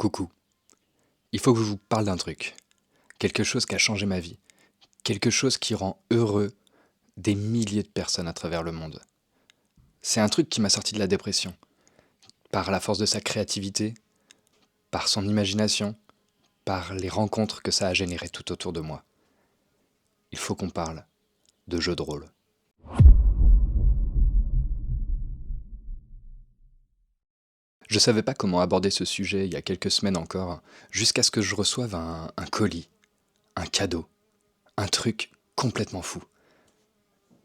Coucou. Il faut que je vous parle d'un truc. Quelque chose qui a changé ma vie. Quelque chose qui rend heureux des milliers de personnes à travers le monde. C'est un truc qui m'a sorti de la dépression. Par la force de sa créativité, par son imagination, par les rencontres que ça a générées tout autour de moi. Il faut qu'on parle de jeux de rôle. Je savais pas comment aborder ce sujet il y a quelques semaines encore, jusqu'à ce que je reçoive un colis, un cadeau, un truc complètement fou.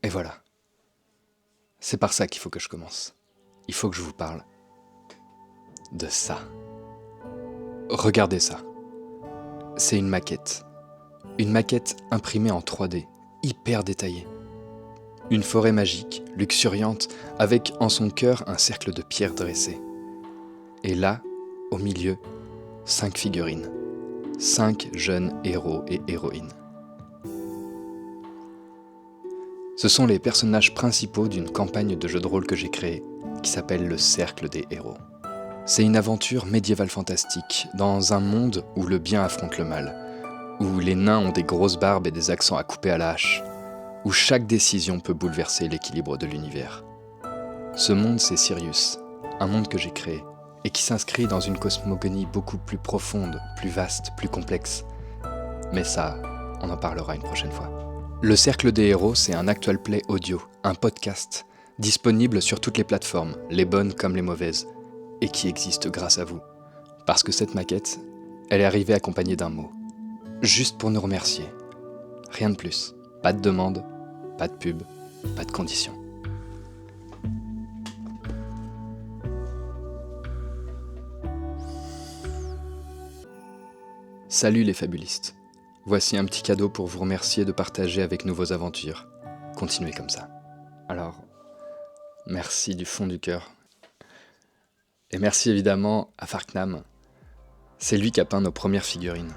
Et voilà. C'est par ça qu'il faut que je commence. Il faut que je vous parle de ça. Regardez ça. C'est une maquette. Une maquette imprimée en 3D, hyper détaillée. Une forêt magique, luxuriante, avec en son cœur un cercle de pierres dressées. Et là, au milieu, 5 figurines. 5 jeunes héros et héroïnes. Ce sont les personnages principaux d'une campagne de jeu de rôle que j'ai créée, qui s'appelle le Cercle des Héros. C'est une aventure médiévale fantastique, dans un monde où le bien affronte le mal, où les nains ont des grosses barbes et des accents à couper à la hache, où chaque décision peut bouleverser l'équilibre de l'univers. Ce monde, c'est Sirius, un monde que j'ai créé, et qui s'inscrit dans une cosmogonie beaucoup plus profonde, plus vaste, plus complexe. Mais ça, on en parlera une prochaine fois. Le Cercle des Héros, c'est un actual play audio, un podcast, disponible sur toutes les plateformes, les bonnes comme les mauvaises, et qui existe grâce à vous. Parce que cette maquette, elle est arrivée accompagnée d'un mot. Juste pour nous remercier. Rien de plus. Pas de demande, pas de pub, pas de conditions. Salut les fabulistes. Voici un petit cadeau pour vous remercier de partager avec nous vos aventures. Continuez comme ça. Alors, merci du fond du cœur. Et merci évidemment à Farknam. C'est lui qui a peint nos premières figurines.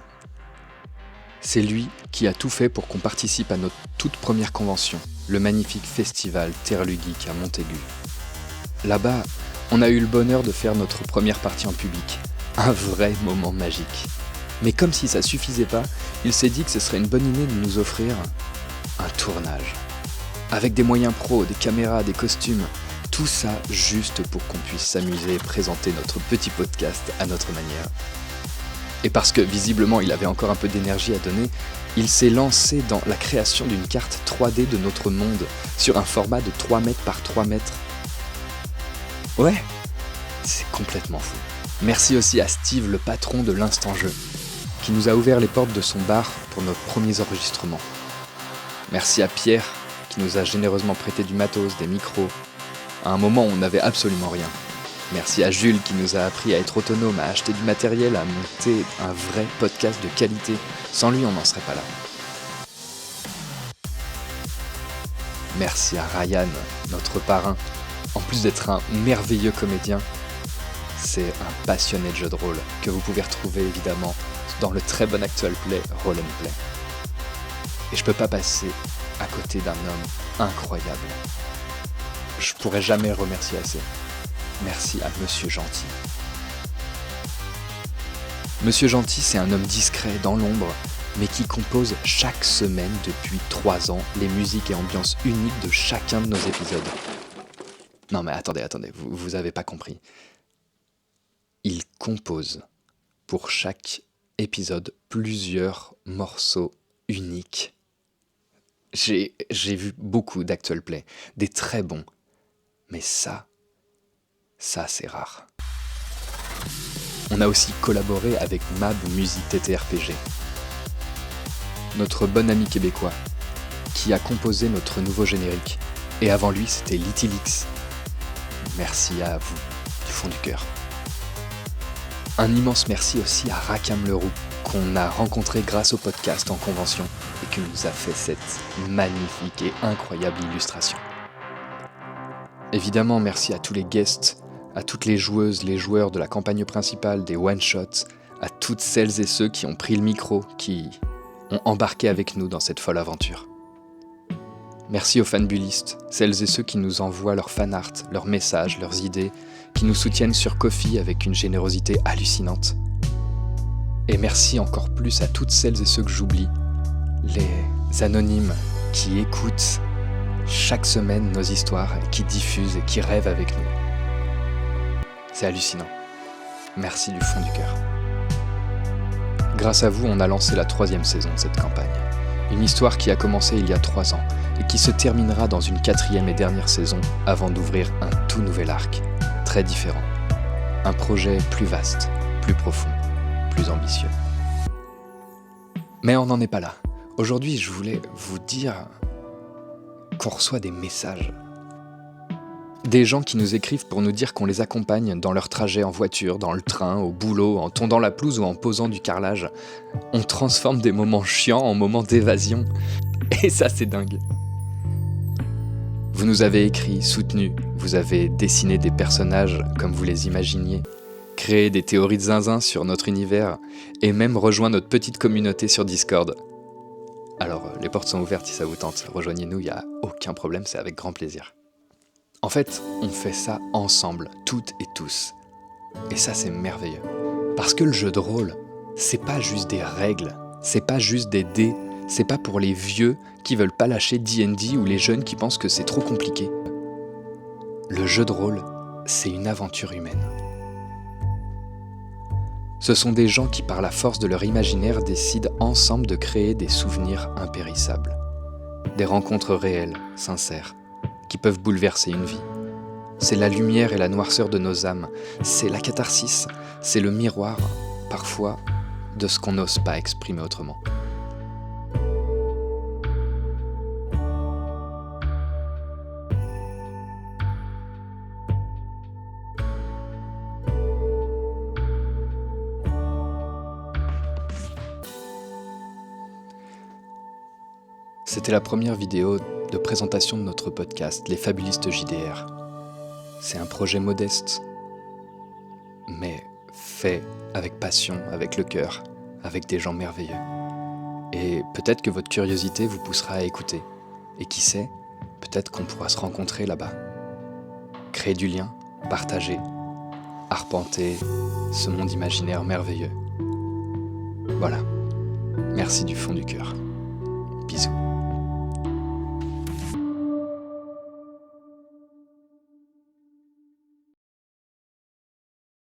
C'est lui qui a tout fait pour qu'on participe à notre toute première convention, le magnifique festival Terre-Lu Geek à Montaigu. Là-bas, on a eu le bonheur de faire notre première partie en public. Un vrai moment magique. Mais comme si ça suffisait pas, il s'est dit que ce serait une bonne idée de nous offrir un tournage. Avec des moyens pros, des caméras, des costumes, tout ça juste pour qu'on puisse s'amuser et présenter notre petit podcast à notre manière. Et parce que visiblement il avait encore un peu d'énergie à donner, il s'est lancé dans la création d'une carte 3D de notre monde sur un format de 3 mètres par 3 mètres. Ouais, c'est complètement fou. Merci aussi à Steve, le patron de l'Instant Jeu, qui nous a ouvert les portes de son bar pour nos premiers enregistrements. Merci à Pierre, qui nous a généreusement prêté du matos, des micros, à un moment où on n'avait absolument rien. Merci à Jules qui nous a appris à être autonome, à acheter du matériel, à monter un vrai podcast de qualité. Sans lui, on n'en serait pas là. Merci à Ryan, notre parrain. En plus d'être un merveilleux comédien, c'est un passionné de jeux de rôle que vous pouvez retrouver évidemment dans le très bon actual play Roll & Play. Et je peux pas passer à côté d'un homme incroyable. Je pourrais jamais le remercier assez. Merci à Monsieur Gentil. Monsieur Gentil, c'est un homme discret dans l'ombre, mais qui compose chaque semaine depuis 3 ans les musiques et ambiances uniques de chacun de nos épisodes. Non mais attendez, vous avez pas compris. Il compose pour chaque épisode plusieurs morceaux uniques. J'ai vu beaucoup d'actual play, des très bons, mais ça c'est rare. On a aussi collaboré avec Mab Musique TTRPG, notre bon ami québécois, qui a composé notre nouveau générique. Et avant lui, c'était Litilix. Merci à vous, du fond du cœur. Un immense merci aussi à Rakam Leroux, qu'on a rencontré grâce au podcast en convention et qui nous a fait cette magnifique et incroyable illustration. Évidemment, merci à tous les guests, à toutes les joueuses, les joueurs de la campagne principale, des one-shots, à toutes celles et ceux qui ont pris le micro, qui ont embarqué avec nous dans cette folle aventure. Merci aux fanbulistes, celles et ceux qui nous envoient leurs fanart, leurs messages, leurs idées, qui nous soutiennent sur Ko-fi avec une générosité hallucinante. Et merci encore plus à toutes celles et ceux que j'oublie, les anonymes qui écoutent chaque semaine nos histoires, et qui diffusent et qui rêvent avec nous. C'est hallucinant. Merci du fond du cœur. Grâce à vous, on a lancé la 3e saison de cette campagne. Une histoire qui a commencé il y a 3 ans et qui se terminera dans une 4e et dernière saison avant d'ouvrir un tout nouvel arc, très différent. Un projet plus vaste, plus profond, plus ambitieux. Mais on n'en est pas là. Aujourd'hui, je voulais vous dire qu'on reçoit des messages. Des gens qui nous écrivent pour nous dire qu'on les accompagne dans leur trajet en voiture, dans le train, au boulot, en tondant la pelouse ou en posant du carrelage. On transforme des moments chiants en moments d'évasion. Et ça, c'est dingue. Vous nous avez écrit, soutenu, vous avez dessiné des personnages comme vous les imaginiez, créé des théories de zinzin sur notre univers et même rejoint notre petite communauté sur Discord. Alors, les portes sont ouvertes si ça vous tente. Rejoignez-nous, il n'y a aucun problème, c'est avec grand plaisir. En fait, on fait ça ensemble, toutes et tous. Et ça, c'est merveilleux. Parce que le jeu de rôle, c'est pas juste des règles, c'est pas juste des dés, c'est pas pour les vieux qui veulent pas lâcher D&D ou les jeunes qui pensent que c'est trop compliqué. Le jeu de rôle, c'est une aventure humaine. Ce sont des gens qui, par la force de leur imaginaire, décident ensemble de créer des souvenirs impérissables. Des rencontres réelles, sincères, qui peuvent bouleverser une vie. C'est la lumière et la noirceur de nos âmes, c'est la catharsis, c'est le miroir, parfois, de ce qu'on n'ose pas exprimer autrement. C'était la première vidéo de présentation de notre podcast, Les Fabulistes JDR. C'est un projet modeste, mais fait avec passion, avec le cœur, avec des gens merveilleux. Et peut-être que votre curiosité vous poussera à écouter. Et qui sait, peut-être qu'on pourra se rencontrer là-bas. Créer du lien, partager, arpenter ce monde imaginaire merveilleux. Voilà. Merci du fond du cœur. Bisous.